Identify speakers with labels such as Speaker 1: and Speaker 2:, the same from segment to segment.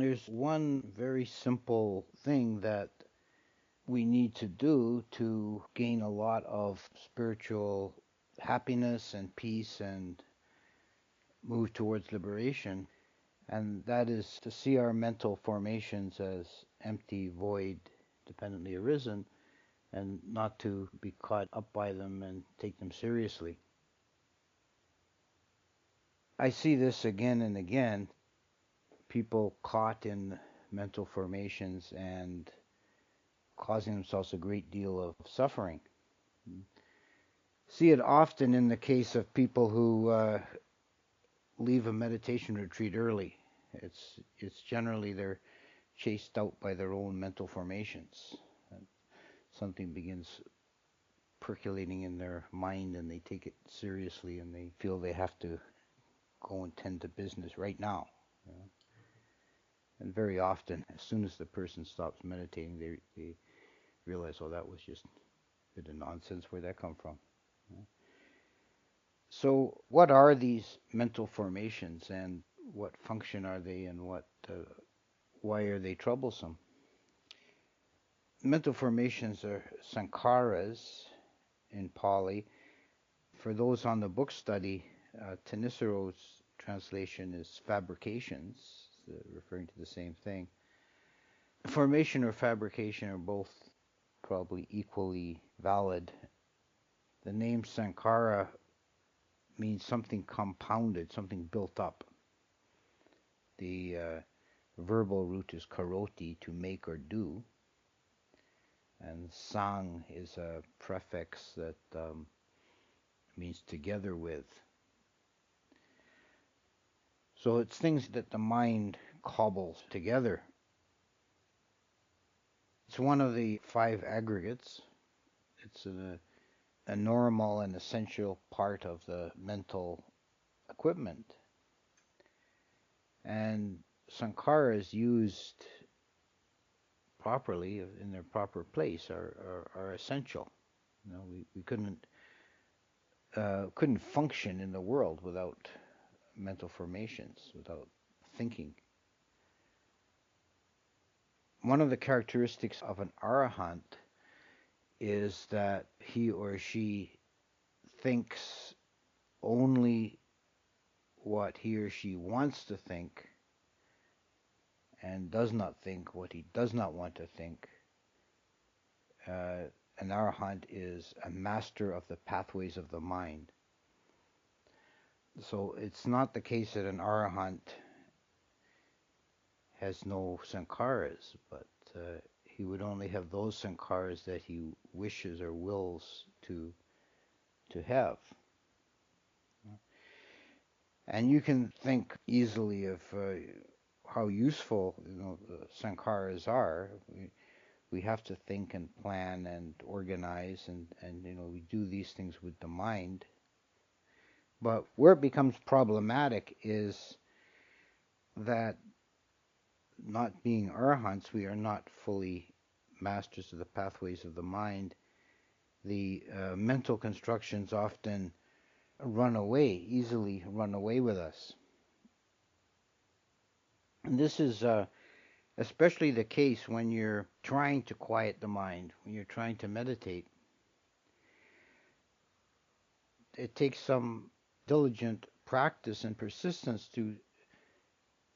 Speaker 1: There's one very simple thing that we need to do to gain a lot of spiritual happiness and peace and move towards liberation, and that is to see our mental formations as empty, void, dependently arisen, and not to be caught up by them and take them seriously. I see this again and again, people caught in mental formations and causing themselves a great deal of suffering. See it often in the case of people who leave a meditation retreat early. It's generally they're chased out by their own mental formations. Something begins percolating in their mind and they take it seriously and they feel they have to go and tend to business right now. You know? And very often, as soon as the person stops meditating, they realize, oh, that was just a bit of nonsense. Where'd that come from? You know? So, what are these mental formations, and what function are they, and why are they troublesome? Mental formations are sankharas in Pali. For those on the book study, Tenisaro's translation is fabrications, referring to the same thing. Formation or fabrication are both probably equally valid. The name sankhara means something compounded, something built up. The verbal root is karoti, to make or do, and sang is a prefix that means together with. So it's things that the mind cobbles together. It's one of the 5 aggregates. It's a normal and essential part of the mental equipment. And sankharas used properly in their proper place are essential. You know, we couldn't function in the world without mental formations, without thinking. One of the characteristics of an arahant is that he or she thinks only what he or she wants to think and does not think what he does not want to think. An arahant is a master of the pathways of the mind. So it's not the case that an arahant has no sankharas, but he would only have those sankharas that he wishes or wills to have. And you can think easily of how useful the sankharas are. We have to think and plan and organize, and we do these things with the mind. But where it becomes problematic is that, not being arahants, we are not fully masters of the pathways of the mind. The mental constructions often easily run away with us. And this is especially the case when you're trying to quiet the mind, when you're trying to meditate. It takes some diligent practice and persistence to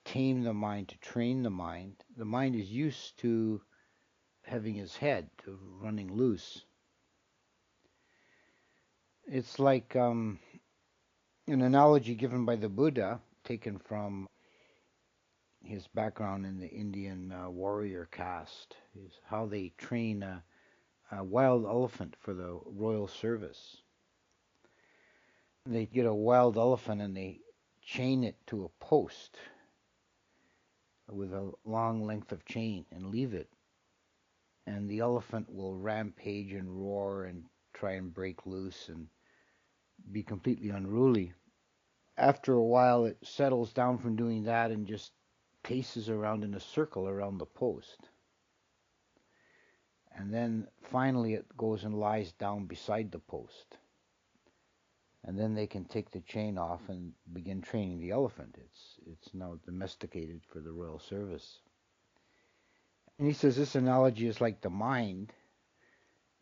Speaker 1: tame the mind, to train the mind. The mind is used to having its head, to running loose. It's like an analogy given by the Buddha, taken from his background in the Indian warrior caste, is how they train a wild elephant for the royal service. They get a wild elephant and they chain it to a post with a long length of chain and leave it. And the elephant will rampage and roar and try and break loose and be completely unruly. After a while, it settles down from doing that and just paces around in a circle around the post. And then finally it goes and lies down beside the post. And then they can take the chain off and begin training the elephant. It's now domesticated for the royal service. And he says this analogy is like the mind.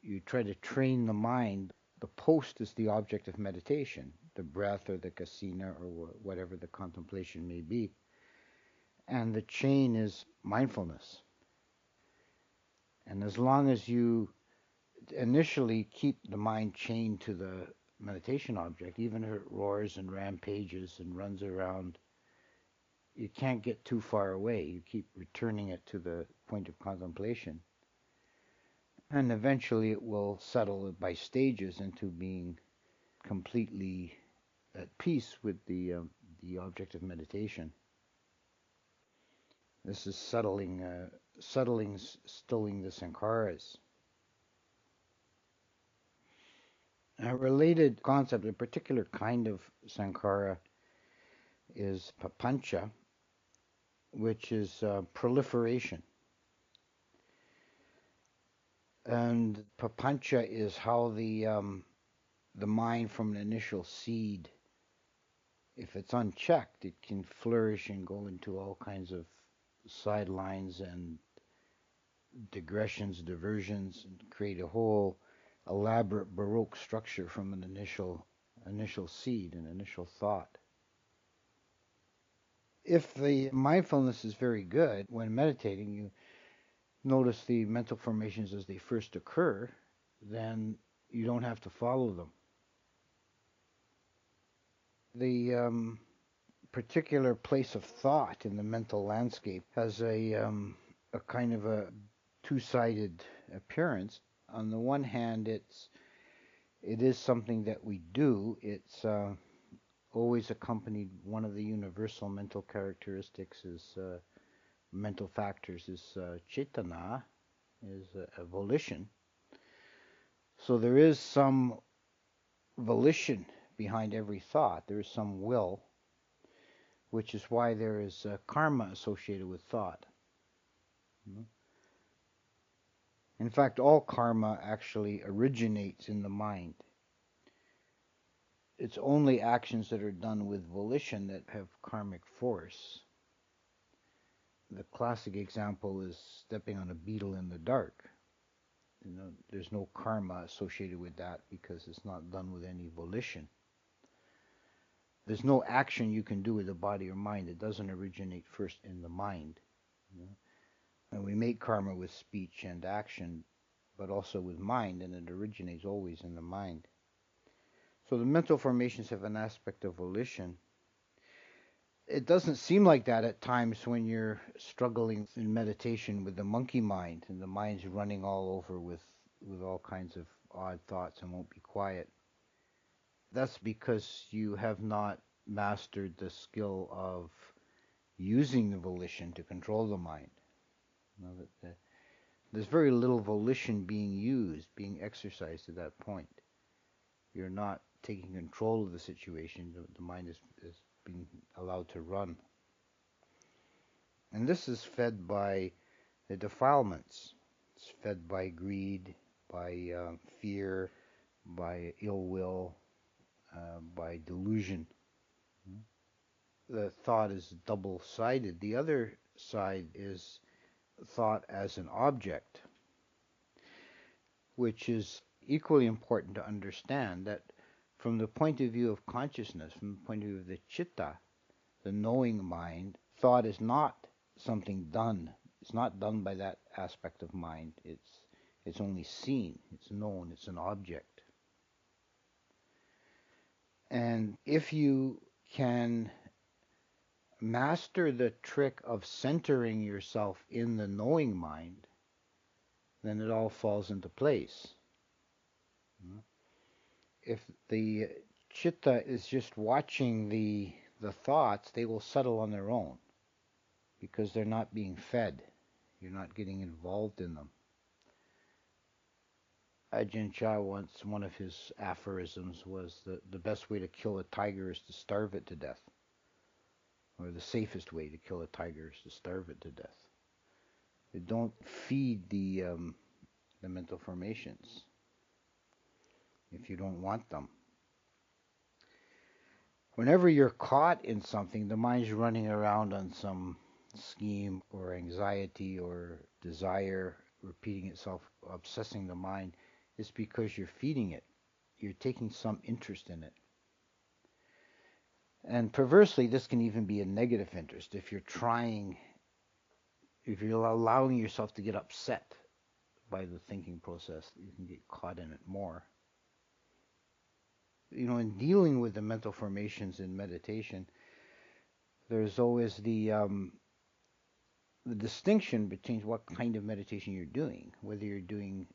Speaker 1: You try to train the mind. The post is the object of meditation, the breath or the kasina or whatever the contemplation may be. And the chain is mindfulness. And as long as you initially keep the mind chained to the meditation object, even if it roars and rampages and runs around, you can't get too far away. You keep returning it to the point of contemplation. And eventually it will settle by stages into being completely at peace with the object of meditation. This is stilling the sankharas. A related concept, a particular kind of sankhara, is papancha, which is proliferation. And papancha is how the mind from an initial seed, if it's unchecked, it can flourish and go into all kinds of sidelines and digressions, diversions, and create a whole elaborate Baroque structure from an initial seed, an initial thought. If the mindfulness is very good, when meditating, you notice the mental formations as they first occur, then you don't have to follow them. The particular place of thought in the mental landscape has a kind of a two-sided appearance. On the one hand, it is something that we do. It's always accompanied. One of the universal mental characteristics is mental factors is cetana, is a volition. So there is some volition behind every thought. There is some will, which is why there is karma associated with thought. In fact, all karma actually originates in the mind. It's only actions that are done with volition that have karmic force. The classic example is stepping on a beetle in the dark. There's no karma associated with that because it's not done with any volition. There's no action you can do with the body or mind that doesn't originate first in the mind. And we make karma with speech and action, but also with mind, and it originates always in the mind. So the mental formations have an aspect of volition. It doesn't seem like that at times when you're struggling in meditation with the monkey mind, and the mind's running all over with all kinds of odd thoughts and won't be quiet. That's because you have not mastered the skill of using the volition to control the mind. There's very little volition being used, being exercised at that point. You're not taking control of the situation. The mind is being allowed to run. And this is fed by the defilements. It's fed by greed, by fear, by ill will, by delusion. The thought is double-sided. The other side is thought as an object, which is equally important to understand that from the point of view of consciousness, from the point of view of the citta, the knowing mind, thought is not something done. It's not done by that aspect of mind. It's only seen, it's known, it's an object. And if you can master the trick of centering yourself in the knowing mind, then it all falls into place. If the citta is just watching the thoughts, they will settle on their own because they're not being fed. You're not getting involved in them. Ajahn Chah once, one of his aphorisms was that the best way to kill a tiger is to starve it to death. Or the safest way to kill a tiger is to starve it to death. You don't feed the mental formations if you don't want them. Whenever you're caught in something, the mind's running around on some scheme or anxiety or desire, repeating itself, obsessing the mind, it's because you're feeding it. You're taking some interest in it. And perversely, this can even be a negative interest. If you're allowing yourself to get upset by the thinking process, you can get caught in it more. In dealing with the mental formations in meditation, there's always the distinction between what kind of meditation you're doing, whether you're doing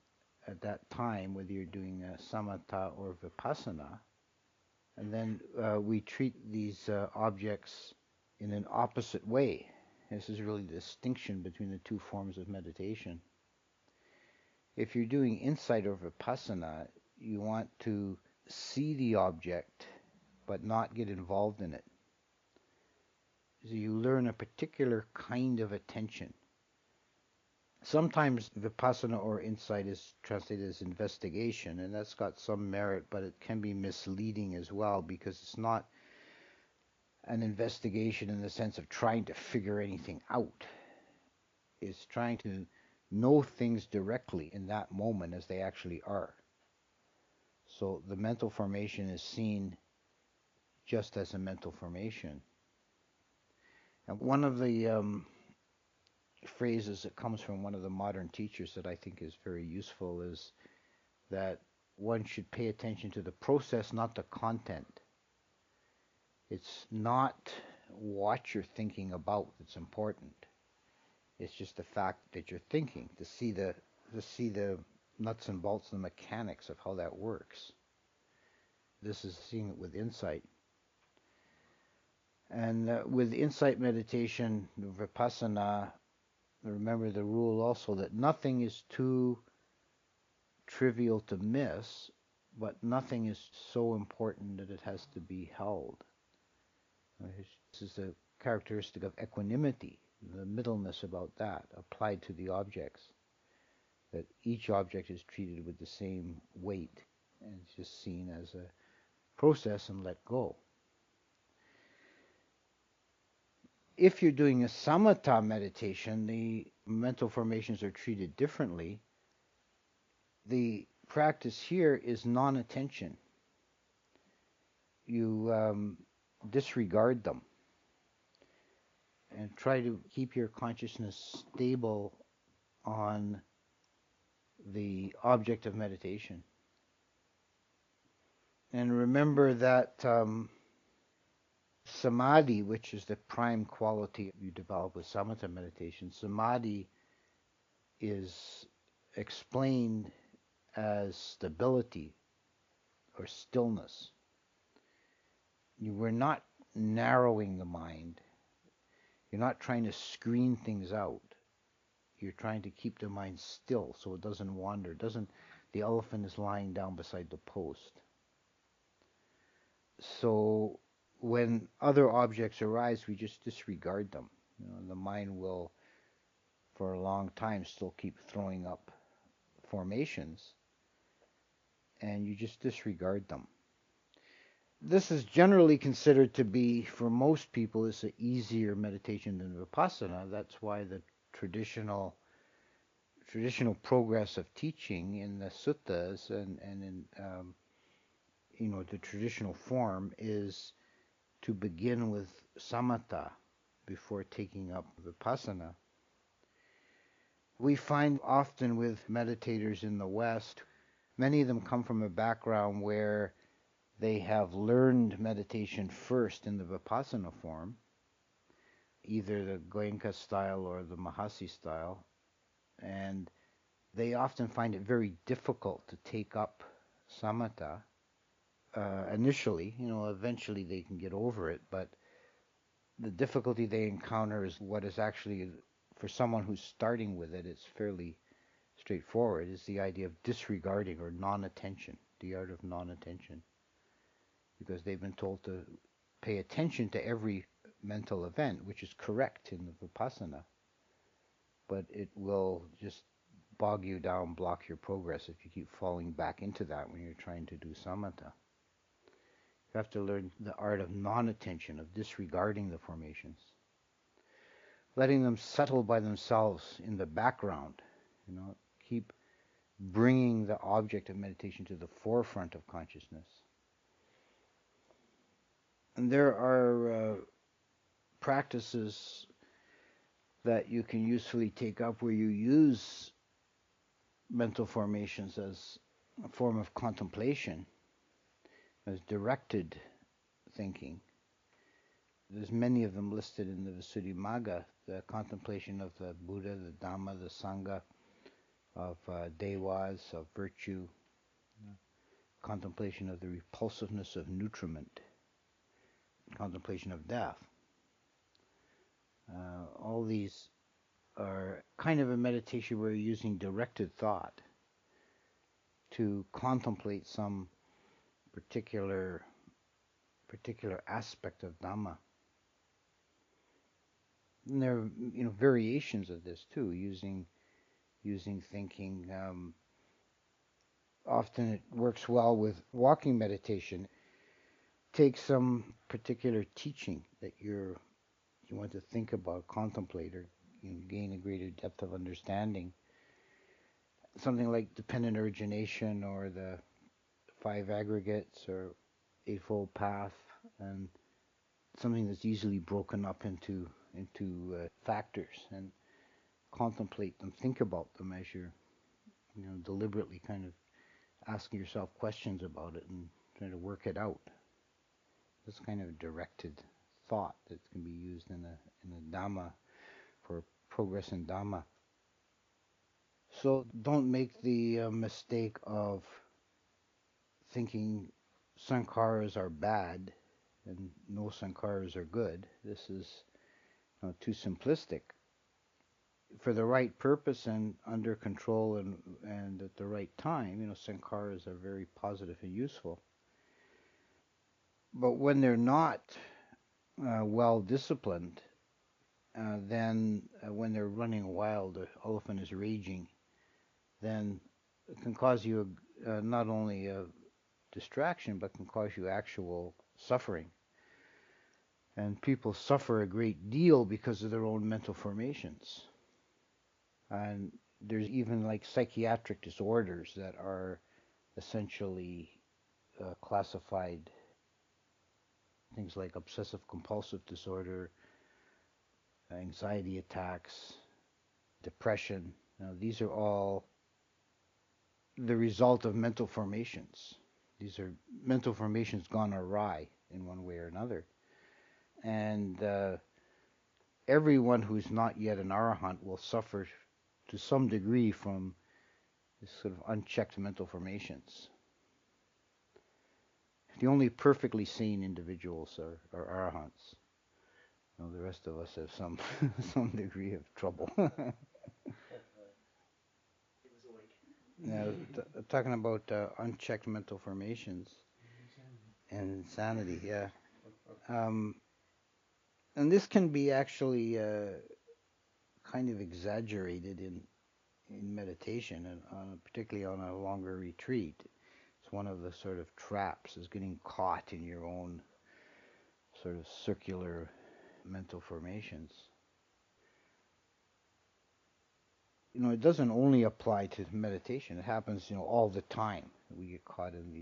Speaker 1: at that time, whether you're doing samatha or vipassana. And then we treat these objects in an opposite way. This is really the distinction between the two forms of meditation. If you're doing insight or vipassana, you want to see the object but not get involved in it. So you learn a particular kind of attention. Sometimes vipassana or insight is translated as investigation, and that's got some merit, but it can be misleading as well, because it's not an investigation in the sense of trying to figure anything out. It's trying to know things directly in that moment as they actually are. So the mental formation is seen just as a mental formation. And one of the phrases that comes from one of the modern teachers that I think is very useful is that one should pay attention to the process, not the content. It's not what you're thinking about that's important. It's just the fact that you're thinking, to see the nuts and bolts, the mechanics of how that works. This is seeing it with insight. And with insight meditation, vipassana, remember the rule also that nothing is too trivial to miss, but nothing is so important that it has to be held. This is a characteristic of equanimity, the middleness about that applied to the objects, that each object is treated with the same weight and it's just seen as a process and let go. If you're doing a samatha meditation, the mental formations are treated differently. The practice here is non-attention. You disregard them and try to keep your consciousness stable on the object of meditation. And remember that samadhi, which is the prime quality you develop with samatha meditation, samadhi is explained as stability or stillness. We're not narrowing the mind. You're not trying to screen things out. You're trying to keep the mind still so it doesn't wander. The elephant is lying down beside the post. So when other objects arise, we just disregard them. The mind will, for a long time, still keep throwing up formations, and you just disregard them. This is generally considered to be, for most people, is an easier meditation than vipassana. That's why the traditional progress of teaching in the suttas and in the traditional form is to begin with samatha before taking up vipassana. We find often with meditators in the West, many of them come from a background where they have learned meditation first in the vipassana form, either the Goenka style or the Mahasi style, and they often find it very difficult to take up samatha initially. Eventually they can get over it, but the difficulty they encounter is what is actually, for someone who's starting with it, it's fairly straightforward, is the idea of disregarding or non-attention, the art of non-attention. Because they've been told to pay attention to every mental event, which is correct in the vipassana, but it will just bog you down, block your progress if you keep falling back into that when you're trying to do samatha. You have to learn the art of non-attention, of disregarding the formations, letting them settle by themselves in the background. Keep bringing the object of meditation to the forefront of consciousness. And there are practices that you can usefully take up where you use mental formations as a form of contemplation, as directed thinking. There's many of them listed in the Visuddhimagga, the contemplation of the Buddha, the Dhamma, the Sangha, of devas, of virtue, contemplation of the repulsiveness of nutriment, contemplation of death. All these are kind of a meditation where you're using directed thought to contemplate some particular aspect of Dhamma. And there are variations of this too, using thinking. Often it works well with walking meditation. Take some particular teaching that you want to think about, contemplate, or gain a greater depth of understanding. Something like dependent origination, or the five aggregates, or eightfold path, and something that's easily broken up into factors, and contemplate them, think about them as you're deliberately kind of asking yourself questions about it and trying to work it out. This kind of directed thought that can be used in a Dhamma for progress in Dhamma. So don't make the mistake of thinking sankharas are bad and no sankharas are good. This is too simplistic. For the right purpose and under control and at the right time, sankharas are very positive and useful. But when they're not well disciplined, then when they're running wild, the elephant is raging, then it can cause you not only a distraction, but can cause you actual suffering. And people suffer a great deal because of their own mental formations. And there's even like psychiatric disorders that are essentially classified, things like obsessive compulsive disorder, anxiety attacks, depression. Now, these are all the result of mental formations. These are mental formations gone awry in one way or another. And everyone who's not yet an arahant will suffer to some degree from this sort of unchecked mental formations. The only perfectly sane individuals are arahants. The rest of us have some degree of trouble. Now, talking about unchecked mental formations and insanity, yeah. And this can be actually kind of exaggerated in meditation, and particularly on a longer retreat. It's one of the sort of traps, is getting caught in your own sort of circular mental formations. It doesn't only apply to meditation. It happens, all the time. We get caught in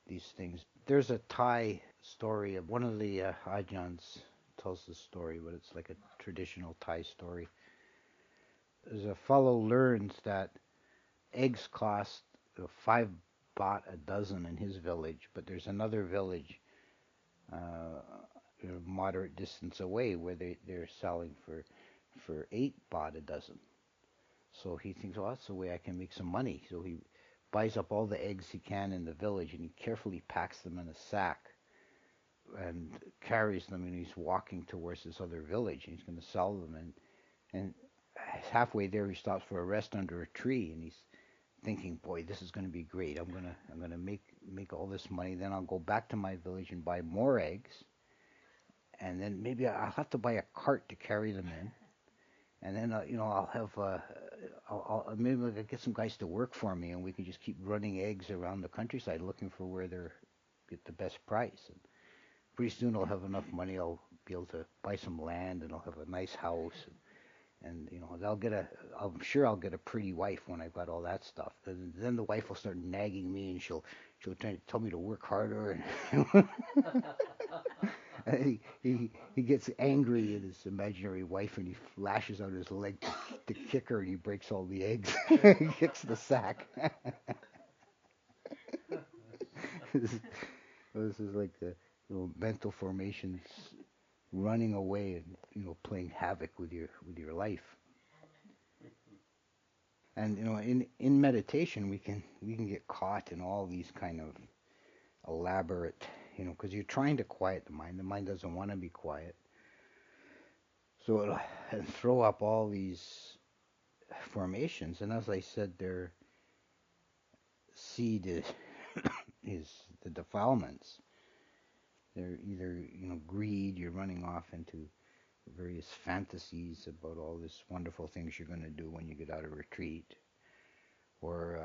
Speaker 1: these things. There's a Thai story of one of the Ajahns tells the story, but it's like a traditional Thai story. There's a fellow learns that eggs cost 5 baht a dozen in his village, but there's another village a moderate distance away where they're selling for 8 baht a dozen. So he thinks, well, that's the way I can make some money. So he buys up all the eggs he can in the village, and he carefully packs them in a sack and carries them, and he's walking towards this other village, and he's going to sell them. And halfway there, he stops for a rest under a tree, and he's thinking, boy, this is going to be great. I'm gonna make all this money. Then I'll go back to my village and buy more eggs, and then maybe I'll have to buy a cart to carry them in. And then, I'll have, maybe I'll get some guys to work for me, and we can just keep running eggs around the countryside looking for where they're get the best price. And pretty soon I'll have enough money. I'll be able to buy some land, and I'll have a nice house, and I'm sure I'll get a pretty wife when I've got all that stuff. Then the wife will start nagging me, and she'll try to tell me to work harder, and he gets angry at his imaginary wife, and he lashes out his leg to kick her, and he breaks all the eggs. He kicks the sack. This is like the mental formations running away and playing havoc with your life. And in meditation we can get caught in all these kind of elaborate, because you're trying to quiet the mind. The mind doesn't want to be quiet, so it'll throw up all these formations. And as I said, their seed is the defilements. They're either greed. You're running off into various fantasies about all this wonderful things you're going to do when you get out of retreat, or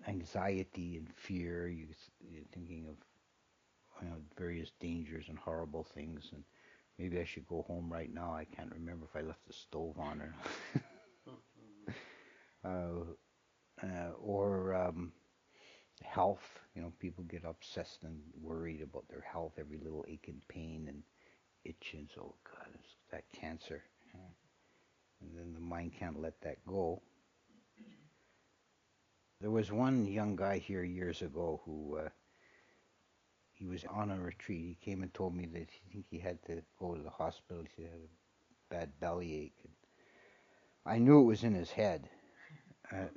Speaker 1: anxiety and fear. You're thinking of various dangers and horrible things, and maybe I should go home right now. I can't remember if I left the stove on or health. People get obsessed and worried about their health, every little ache and pain and itch, and so, God, it's that cancer. And then the mind can't let that go. There was one young guy here years ago who he was on a retreat. He came and told me that he had to go to the hospital. He had a bad bellyache. And I knew it was in his head, and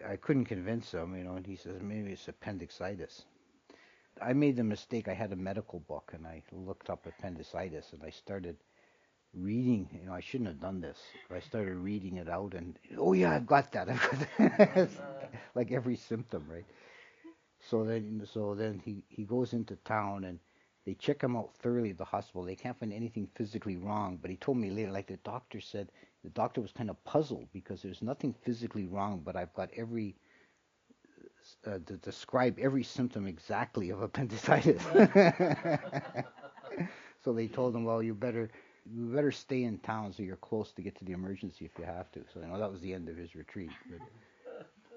Speaker 1: I couldn't convince him. And he says maybe it's appendicitis. I made the mistake. I had a medical book, and I looked up appendicitis, and I started reading. I shouldn't have done this. I started reading it out, and oh yeah, I've got that. Like every symptom, right? So then he goes into town, and they check him out thoroughly at the hospital. They can't find anything physically wrong, but he told me later, like the doctor said, the doctor was kind of puzzled because there's nothing physically wrong, but I've got to describe every symptom exactly of appendicitis. So they told him, well, you better stay in town so you're close to get to the emergency if you have to. So that was the end of his retreat.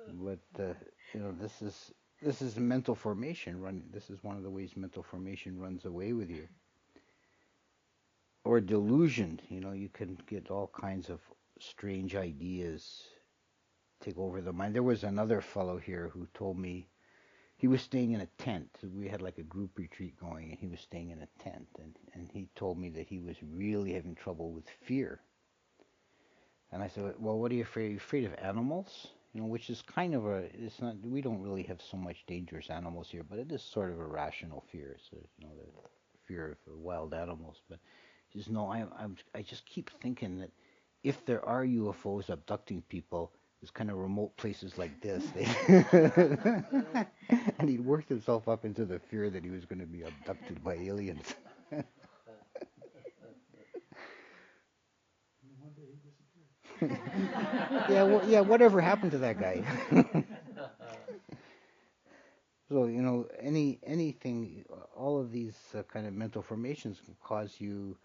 Speaker 1: But this is mental formation. This is one of the ways mental formation runs away with you. Or delusion. You can get all kinds of strange ideas take over the mind. There was another fellow here who told me he was staying in a tent. We had like a group retreat going, and he was staying in a tent. And he told me that he was really having trouble with fear. And I said, well, what are you afraid? Are you afraid of animals? Which is kind of it's not, we don't really have so much dangerous animals here, but it is sort of a rational fear. So, the fear of wild animals. But he says, no, I just keep thinking that if there are UFOs abducting people, it's kind of remote places like this. And he'd worked himself up into the fear that he was going to be abducted by aliens. Yeah, whatever happened to that guy? So, anything, all of these kind of mental formations can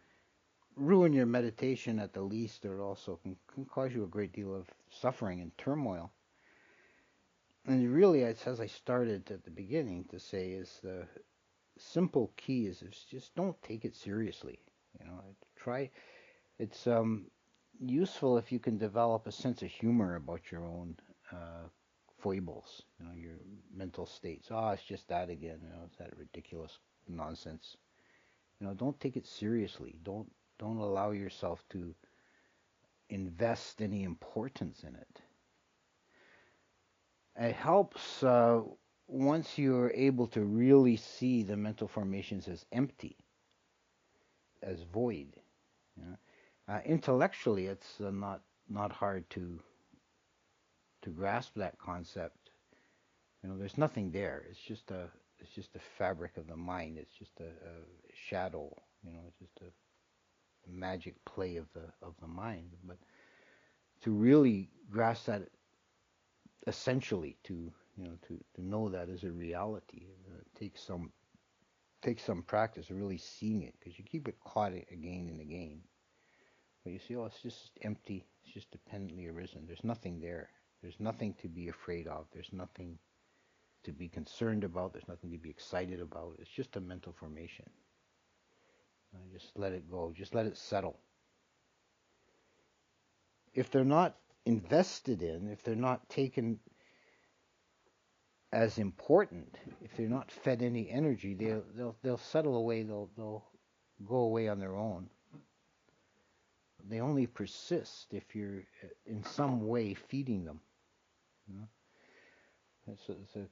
Speaker 1: ruin your meditation at the least, or also can cause you a great deal of suffering and turmoil. And really, as I started at the beginning to say, is the simple key is just don't take it seriously. Try. It's useful if you can develop a sense of humor about your own foibles, your mental states. Oh, it's just that again. It's that ridiculous nonsense. Don't take it seriously. Don't allow yourself to invest any importance in it. It helps once you're able to really see the mental formations as empty, as void. Intellectually, it's not hard to grasp that concept. There's nothing there. It's just a fabric of the mind. It's just a shadow. It's just a magic play of the mind. But to really grasp that essentially, to to know that as a reality. It takes some practice of really seeing it, because you keep it caught again and again. But you see, oh, it's just empty. It's just dependently arisen. There's nothing there. There's nothing to be afraid of. There's nothing to be concerned about. There's nothing to be excited about. It's just a mental formation. Just let it go. Just let it settle. If they're not invested in, if they're not taken as important, if they're not fed any energy, they'll settle away. They'll go away on their own. They only persist if you're in some way feeding them. You know? It's a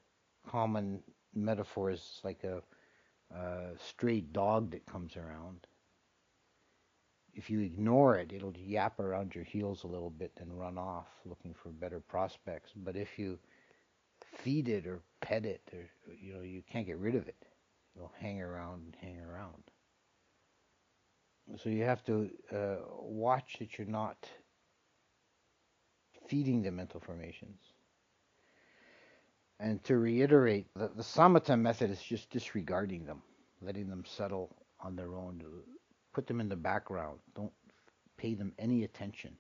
Speaker 1: common metaphor. Is like a stray dog that comes around. If you ignore it, it'll yap around your heels a little bit and run off looking for better prospects. But if you feed it or pet it, or you can't get rid of it. It'll hang around and hang around. So you have to watch that you're not feeding the mental formations. And to reiterate, the samatha method is just disregarding them, letting them settle on their own. Put them in the background. Don't pay them any attention.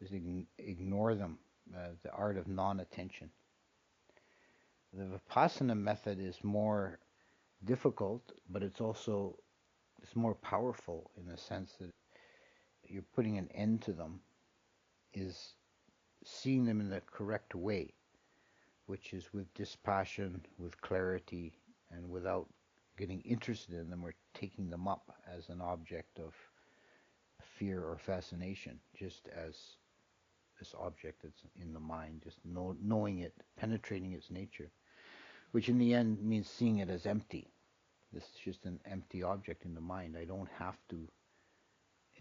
Speaker 1: Just ignore them. The art of non-attention. The Vipassana method is more difficult, but it's more powerful in the sense that you're putting an end to them, is seeing them in the correct way, which is with dispassion, with clarity, and without getting interested in them or taking them up as an object of fear or fascination, just as this object that's in the mind, just knowing it, penetrating its nature, which in the end means seeing it as empty. This is just an empty object in the mind. I don't have to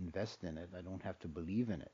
Speaker 1: invest in it. I don't have to believe in it.